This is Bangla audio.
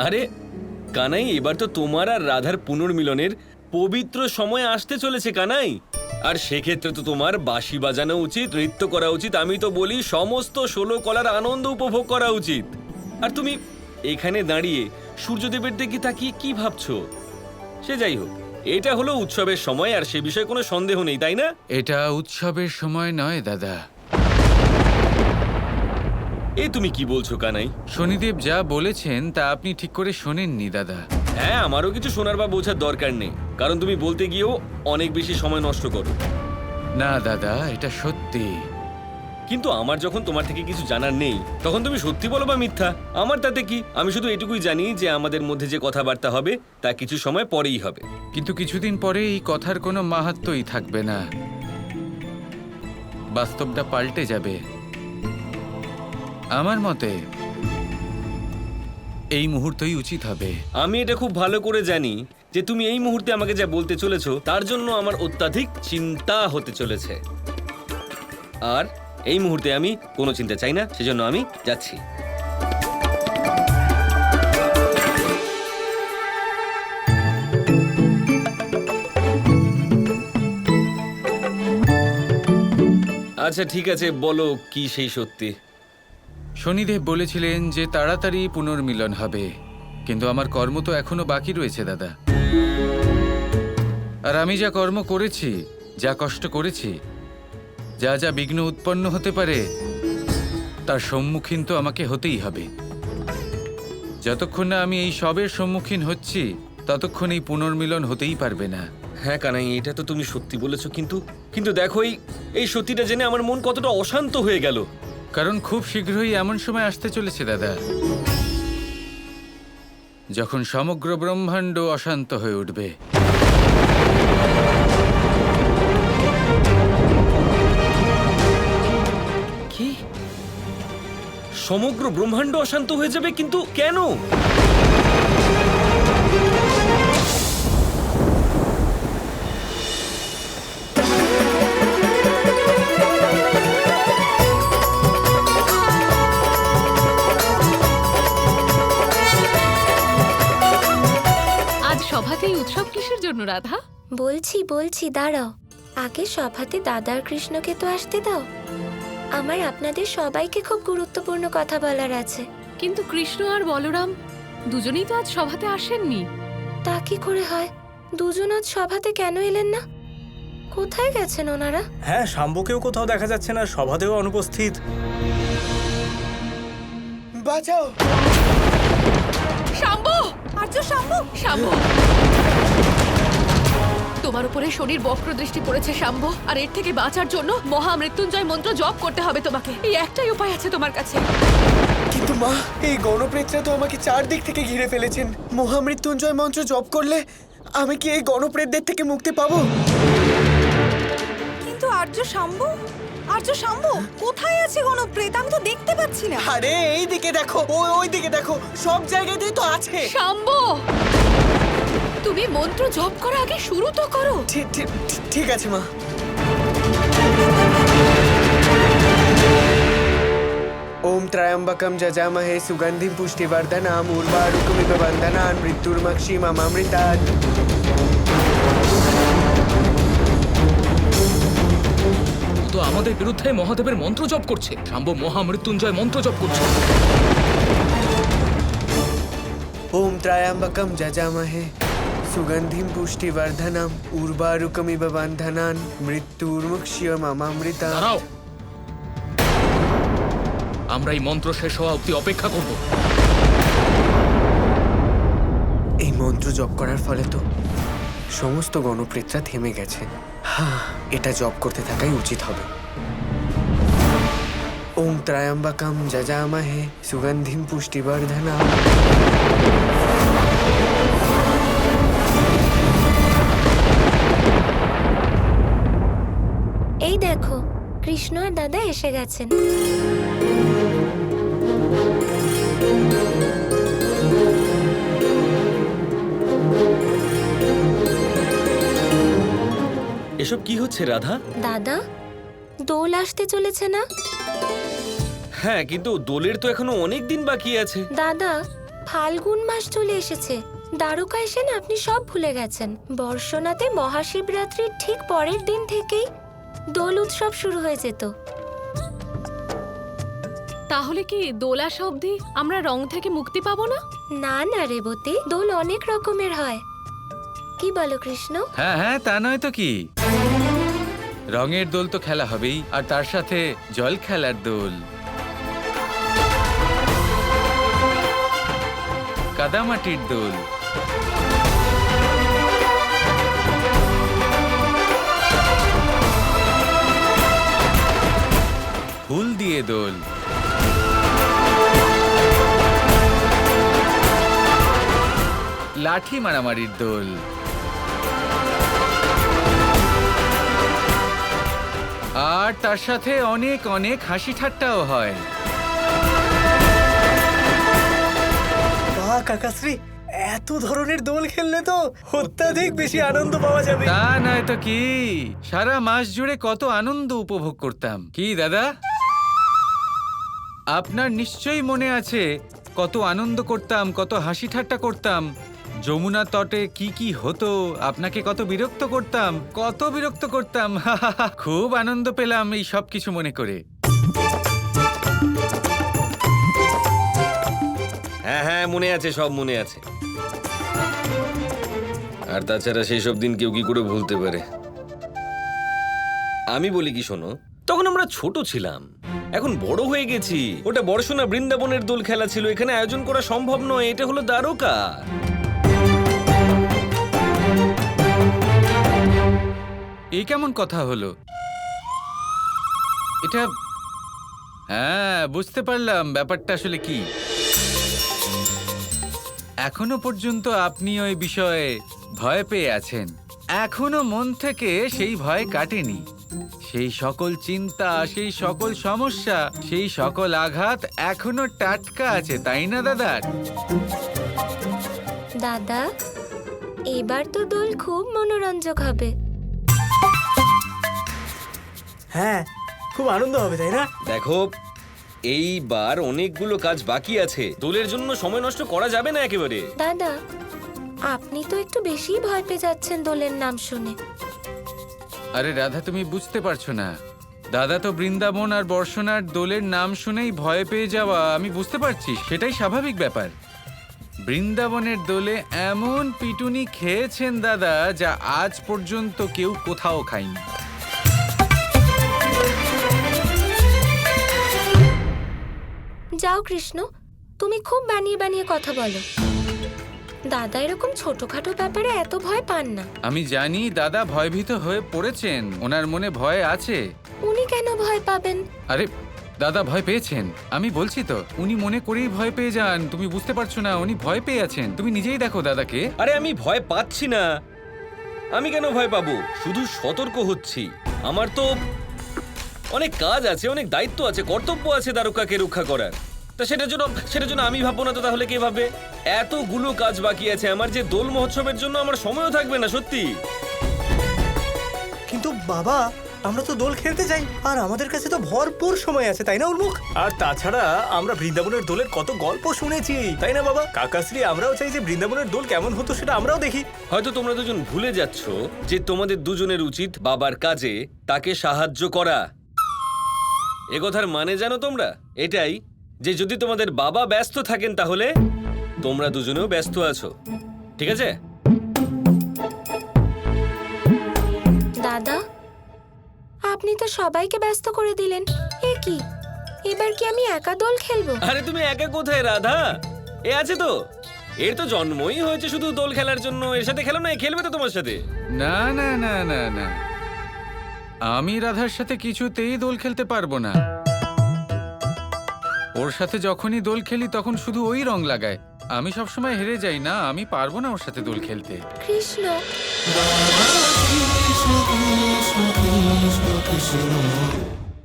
আরে কানাই, এবার তো তোমার আর রাধার পুনর্মিলনের পবিত্র সময় আসতে চলেছে কানাই। আর সেক্ষেত্রে তো তোমার বাঁশি বাজানো উচিত, নৃত্য করা উচিত, আমি তো বলি সমস্ত 16 কলার আনন্দ উপভোগ করা উচিত। আর তুমি এখানে দাঁড়িয়ে সূর্যদেবের দিকে তাকিয়ে কি ভাবছো? সে যাই হোক, এটা হলো উৎসবের সময়, আর সে বিষয়ে কোনো সন্দেহ নেই, তাই না? এটা উৎসবের সময় নয় দাদা। এই তুমি কি বলছো কানাই? শনিদেব যা বলেছেন তা আপনি ঠিক করে শোনেননি দাদা। হ্যাঁ, আমারও কিছু শোনার বা বোঝার দরকার নেই, কারণ তুমি বলতে গিয়েও অনেক বেশি সময় নষ্ট করো। না দাদা, এটা সত্যি। কিন্তু আমার যখন তোমার থেকে কিছু জানার নেই, তখন তুমি সত্যি বলো বা মিথ্যা, আমার তাতে কি? আমি শুধু এটুকুই জানি যে আমাদের মধ্যে যে কথাবার্তা হবে তা কিছু সময় পরেই হবে। কিন্তু কিছুদিন পরে এই কথার কোনো মাহাত্ম্যই থাকবে না, বাস্তবটা পাল্টে যাবে। আমার মতে এই মুহূর্তই উচিত হবে। আমি এটা খুব ভালো করে জানি যে তুমি এই মুহূর্তে আমাকে যা বলতে চলেছো তার জন্য আমার অত্যাধিক চিন্তা হতে চলেছে, আর এই মুহূর্তে আমি কোনো চিন্তা চাই না, সেজন্য আমি যাচ্ছি। আচ্ছা ঠিক আছে, বলো কি সেই সত্যি? শনিদেব বলেছিলেন যে তাড়াতাড়ি পুনর্মিলন হবে, কিন্তু আমার কর্ম তো এখনো বাকি রয়েছে দাদা। আর আমি যা কর্ম করেছি, যা কষ্ট করেছি, যা যা বিঘ্ন উৎপন্ন হতে পারে, তার সম্মুখীন তো আমাকে হতেই হবে। যতক্ষণ না আমি এই সবের সম্মুখীন হচ্ছি, ততক্ষণ এই পুনর্মিলন হতেই পারবে না। হ্যাঁ কানাই, এটা তো তুমি সত্যি বলেছো, কিন্তু দেখো এই সত্যিটা জেনে আমার মন কতটা অশান্ত হয়ে গেল। কারণ খুব শীঘ্রই এমন সময় আসতে চলেছে দাদা, যখন সমগ্র ব্রহ্মাণ্ড অশান্ত হয়ে উঠবে। কি? সমগ্র ব্রহ্মাণ্ড অশান্ত হয়ে যাবে? কিন্তু কেন? আজ সভাতেই উৎসব কিসের জন্য রাধা? বলছি দাঁড়াও, আগে সভাতে দাদার কৃষ্ণকে তো আসতে দাও। আমার আপনাদের সবাইকে খুব গুরুত্বপূর্ণ কথা বলার আছে। কিন্তু কৃষ্ণ আর বলরাম দুজনেই তো আজ সভাতে আসেননি। তা কি করে হয়? দুজন আজ সভাতে কেন এলেন না? কোথায় গেছেন ওনারা? হ্যাঁ, শাম্বকেও কোথাও দেখা যাচ্ছে না, সভাতেও অনুপস্থিত। বাঁচাও! শাম্বু! আর্য শাম্বু! শাম্বু! তোমার উপরে শনির বক্র দৃষ্টি পড়েছে শাম্বু, আর এর থেকে বাঁচার জন্য মহামৃত্যুঞ্জয় মন্ত্র জপ করতে হবে তোমাকে। এই একটাই উপায় আছে তোমার কাছে। কিন্তু মা, এই গণপ্রেতরা তো আমাকে চারদিক থেকে ঘিরে ফেলেছেন। মহামৃত্যুঞ্জয় মন্ত্র জপ করলে আমি কি এই গণপ্রেতদের থেকে মুক্তি পাবো? কিন্তু আর্য শাম্বু কোথায় আছে গণপ্রেত? আমি তো দেখতে পাচ্ছি না। আরে এই দিকে দেখো, ওই দিকে দেখো, সব জায়গাতেই তো আছে। শাম্বু! তুমি মন্ত্র জপ করা আগে শুরু তো করো। ঠিক আছে মা। ওম ত্রয়ম্বকম যজামহে সুগন্ধিম পুষ্টিবর্ধনাম উর্বারুকমিব বন্ধনান মৃত্যুর্মক্ষীমমামৃতাৎ। তো আমাদের বিরুদ্ধে মহাদেবের মন্ত্র জপ করছে। শাম্বু মহামৃত্যুঞ্জয় মন্ত্র জপ করছে। ওম ত্রয়ম্বকম যজামহে সুগন্ধিম পুষ্টিবর্ধনাম উর্বারুকমিব বন্ধনান মৃত্যুর্মক্ষীমমামৃতাৎ। দাঁড়াও, আমরা এই মন্ত্র শেষ হওয়া অবধি অপেক্ষা করব। এই মন্ত্র জপ করার ফলে তো সমস্ত গণপ্রেতরা থেমে গেছে। হ্যাঁ, এটা জপ করতে থাকাই উচিত হবে। ওম ত্রয়ম্বকম যজামহে সুগন্ধিম পুষ্টিবর্ধনাম। এই দেখো, কৃষ্ণ আর দাদা এসে গেছেন। এসব কি হচ্ছে রাধা? দাদা, দোল আসতে চলেছে না? হ্যাঁ, কিন্তু দোলের তো এখনো অনেক দিন বাকি আছে। দাদা, ফাল্গুন মাস চলে এসেছে। দ্বারকা এসে না আপনি সব ভুলে গেছেন। বর্ষনাতে মহাশিবরাত্রির ঠিক পরের দিন থেকেই দোল উৎসব শুরু হয়ে যেত। তাহলে কি দোল আসা অবধি আমরা রং থেকে মুক্তি পাবো না? না না রেবতী, দোল অনেক রকমের হয়। কি বলো কৃষ্ণ? হ্যাঁ হ্যাঁ, তা নয় তো কি, রঙের দোল তো খেলা হবেই, আর তার সাথে জল খেলার দোল, কাদামাটির দোল, ফুল দিয়ে দোল, লাঠি মারামারির দোল, আর তার সাথে অনেক অনেক হাসি ঠাট্টাও হয়। বাহ কাকাশ্রী, এত ধরনের দোল খেললে তো অত্যাধিক বেশি আনন্দ পাওয়া যাবে। তা নয় তো কি, সারা মাস জুড়ে কত আনন্দ উপভোগ করতাম। কি দাদা, আপনার নিশ্চয়ই মনে আছে কত আনন্দ করতাম, কত হাসি ঠাট্টা করতাম। যমুনা তটে কি কি হতো, আপনাকে কত বিরক্ত করতাম, কত বিরক্ত করতাম। খুব আনন্দ পেলাম এই সব কিছু মনে করে। হ্যাঁ হ্যাঁ, মনে আছে, সব মনে আছে। আর তাছাড়া সেই সব দিন কেউ কি করে ভুলতে পারে? আমি বলি কি শোনো, তখন আমরা ছোট ছিলাম, এখন বড় হয়ে গেছি। ওটা বর্ষনা বৃন্দাবনের দোল খেলা ছিল, এখানে আয়োজন করা সম্ভব নয়। এটা হলো দ্বারকা। এই কেমন কথা হলো এটা? হ্যাঁ, বুঝতে পারলাম ব্যাপারটা আসলে কি। এখনো পর্যন্ত আপনি ওই বিষয়ে ভয় পেয়ে আছেন, এখনো মন থেকে সেই ভয় কাটেনি। সেই সকল চিন্তা, সেই সকল সমস্যা, সেই সকল আঘাত এখনো টাটকা আছে, তাই না দাদা? দাদা, এবার তো দোল খুব মনোরঞ্জক হবে। হ্যাঁ, খুব আনন্দ হবে, তাই না? দেখো, এইবার অনেকগুলো কাজ বাকি আছে, দোলের জন্য সময় নষ্ট করা যাবে না একেবারে। দাদা, আপনি তো একটু বেশি ভয় পেয়ে যাচ্ছেন দোলের নাম শুনে। আরে রাধা, তুমি বুঝতে পারছো না। দাদা তো বৃন্দাবন আর বর্ষনার দোলের নাম শুনেই ভয় পেয়ে যাওয়া, আমি বুঝতে পারছি, সেটাই স্বাভাবিক ব্যাপার। বৃন্দাবনের দোলে এমন পিটুনি খেয়েছেন দাদা, যা আজ পর্যন্ত কেউ কোথাও খায়নি। যাও কৃষ্ণ, তুমি খুব বানিয়ে বানিয়ে কথা বলো। দাদা এরকম ছোটখাটো ব্যাপারে এত ভয় পান না। আমি জানি দাদা ভয়ভীত হয়ে পড়েছেন, ওনার মনে ভয় আছে। উনি কেন ভয় পাবেন? আরে দাদা ভয় পেয়েছেন, আমি বলছি তো, উনি মনে করেই ভয় পেয়ে যান। তুমি বুঝতে পারছো না, উনি ভয় পেয়ে আছেন। তুমি নিজেই দেখো দাদাকে। আরে আমি ভয় পাচ্ছি না, আমি কেন ভয় পাবো? শুধু সতর্ক হচ্ছি। আমার তো অনেক কাজ আছে, অনেক দায়িত্ব আছে, কর্তব্য আছে দ্বারকাকে রক্ষা করার। তা সেটার জন্য আমি ভাববো না তো তাহলে কে ভাববে? এতগুলো কাজ বাকি আছে আমার, যে দোল মহোৎসবের জন্য আমার সময়ও থাকবে না, সত্যি। কিন্তু বাবা, আমরা তো দোল খেলতে যাই, আর আমাদের কাছে তো ভরপুর সময় আছে, তাই না উন্মুখ? আর তাছাড়া আমরা বৃন্দাবনের দোলের কত গল্প শুনেছি, তাই না বাবা? কাকাশ্রী, আমরাও চাই যে বৃন্দাবনের দোল কেমন হতো সেটা আমরাও দেখি। হয়তো তোমরা দুজন ভুলে যাচ্ছ যে তোমাদের দুজনের উচিত বাবার কাজে তাকে সাহায্য করা। এ কথার মানে জানো তোমরা? এটাই যে যদি তোমাদের বাবা ব্যস্ত থাকেন তাহলে তোমরা দুজনেও ব্যস্ত আছো, ঠিক আছে? দাদা, আপনি তো সবাইকে ব্যস্ত করে দিলেন। এ কি, এবার কি আমি একা দোল খেলবো? আরে তুমি একা কোথায় রাধা? এ আছে তো, এর তো জন্মই হয়েছে শুধু দোল খেলার জন্য। এর সাথে খেলো না, খেলবে তো তোমার সাথে। না না না না না, আমি রাধার সাথে কিছুতেই দোল খেলতে পারবো না। ওর সাথে যখনই দোল খেলি তখন শুধু ওই রং লাগায়। আমি সবসময় হেরে যাই না, আমি পারবো না ওর সাথে দোল খেলতে। কৃষ্ণ।